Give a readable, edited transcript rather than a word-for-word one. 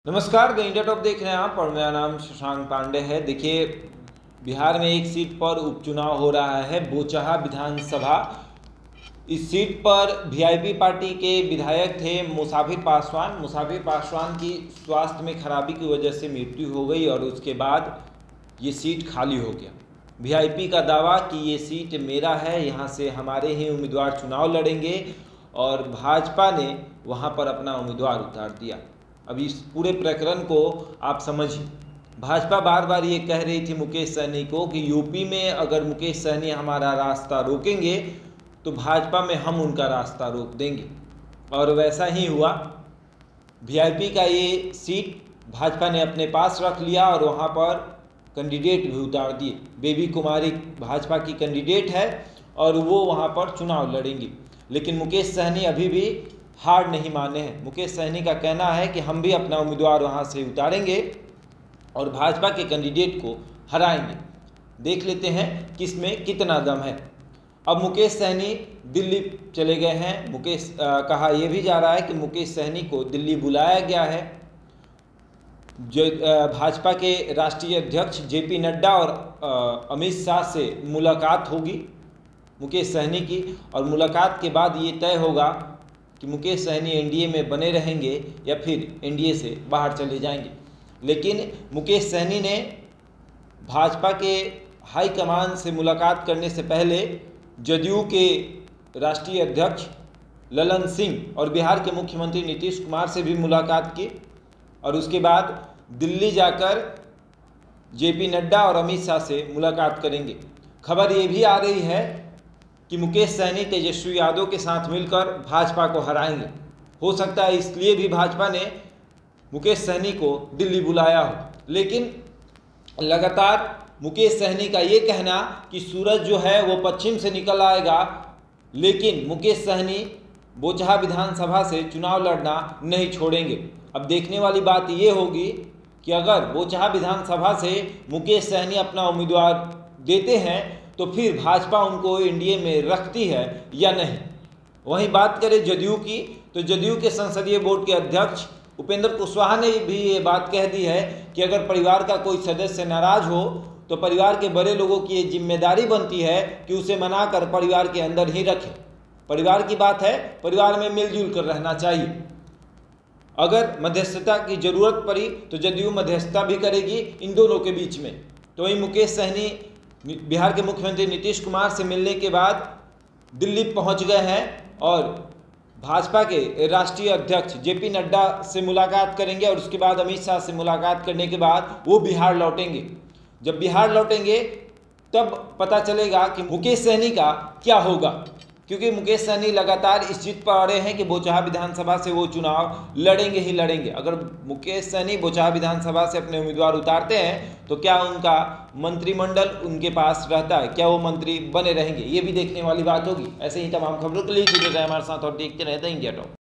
नमस्कार, the India top देख रहे हैं आप और मेरा नाम शशांक पांडे है। देखिए, बिहार में एक सीट पर उपचुनाव हो रहा है, बोचहा विधानसभा। इस सीट पर वीआईपी पार्टी के विधायक थे मुसाफिर पासवान। मुसाफिर पासवान की स्वास्थ्य में खराबी की वजह से मृत्यु हो गई और उसके बाद ये सीट खाली हो गया। वीआईपी का दावा कि ये सीट मेरा है, यहाँ से हमारे ही उम्मीदवार चुनाव लड़ेंगे और भाजपा ने वहाँ पर अपना उम्मीदवार उतार दिया। अब इस पूरे प्रकरण को आप समझिए। भाजपा बार बार ये कह रही थी मुकेश सहनी को कि यूपी में अगर मुकेश सहनी हमारा रास्ता रोकेंगे तो भाजपा में हम उनका रास्ता रोक देंगे, और वैसा ही हुआ। वीआईपी का ये सीट भाजपा ने अपने पास रख लिया और वहाँ पर कैंडिडेट भी उतार दिए। बेबी कुमारी भाजपा की कैंडिडेट है और वो वहाँ पर चुनाव लड़ेंगी, लेकिन मुकेश सहनी अभी भी हार नहीं माने हैं। मुकेश सहनी का कहना है कि हम भी अपना उम्मीदवार वहां से उतारेंगे और भाजपा के कैंडिडेट को हराएंगे। देख लेते हैं किसमें कितना दम है। अब मुकेश सहनी दिल्ली चले गए हैं। कहा यह भी जा रहा है कि मुकेश सहनी को दिल्ली बुलाया गया है। जो भाजपा के राष्ट्रीय अध्यक्ष जेपी नड्डा और अमित शाह से मुलाकात होगी मुकेश सहनी की, और मुलाकात के बाद ये तय होगा कि मुकेश सहनी एनडीए में बने रहेंगे या फिर एनडीए से बाहर चले जाएंगे। लेकिन मुकेश सहनी ने भाजपा के हाईकमान से मुलाकात करने से पहले जदयू के राष्ट्रीय अध्यक्ष ललन सिंह और बिहार के मुख्यमंत्री नीतीश कुमार से भी मुलाकात की, और उसके बाद दिल्ली जाकर जेपी नड्डा और अमित शाह से मुलाकात करेंगे। खबर ये भी आ रही है कि मुकेश सहनी तेजस्वी यादव के साथ मिलकर भाजपा को हराएंगे। हो सकता है इसलिए भी भाजपा ने मुकेश सहनी को दिल्ली बुलाया हो। लेकिन लगातार मुकेश सहनी का ये कहना कि सूरज जो है वो पश्चिम से निकल आएगा, लेकिन मुकेश सहनी बोचहा विधानसभा से चुनाव लड़ना नहीं छोड़ेंगे। अब देखने वाली बात ये होगी कि अगर बोचहा विधानसभा से मुकेश सहनी अपना उम्मीदवार देते हैं तो फिर भाजपा उनको एनडीए में रखती है या नहीं। वहीं बात करें जदयू की, तो जदयू के संसदीय बोर्ड के अध्यक्ष उपेंद्र कुशवाहा ने भी ये बात कह दी है कि अगर परिवार का कोई सदस्य नाराज हो तो परिवार के बड़े लोगों की ये जिम्मेदारी बनती है कि उसे मनाकर परिवार के अंदर ही रखें। परिवार की बात है, परिवार में मिलजुल कर रहना चाहिए। अगर मध्यस्थता की जरूरत पड़ी तो जदयू मध्यस्थता भी करेगी इन दोनों के बीच में। तो वहीं मुकेश सहनी बिहार के मुख्यमंत्री नीतीश कुमार से मिलने के बाद दिल्ली पहुंच गए हैं और भाजपा के राष्ट्रीय अध्यक्ष जेपी नड्डा से मुलाकात करेंगे, और उसके बाद अमित शाह से मुलाकात करने के बाद वो बिहार लौटेंगे। जब बिहार लौटेंगे तब पता चलेगा कि मुकेश सहनी का क्या होगा, क्योंकि मुकेश सहनी लगातार इस जिद पर अड़े हैं कि बोचहा विधानसभा से वो चुनाव लड़ेंगे ही लड़ेंगे। अगर मुकेश सहनी बोचहा विधानसभा से अपने उम्मीदवार उतारते हैं तो क्या उनका मंत्रिमंडल उनके पास रहता है, क्या वो मंत्री बने रहेंगे, ये भी देखने वाली बात होगी। ऐसे ही तमाम खबरों के लिए जुड़े रहे हमारे साथ और देखते रहते हैं इंडिया टॉप।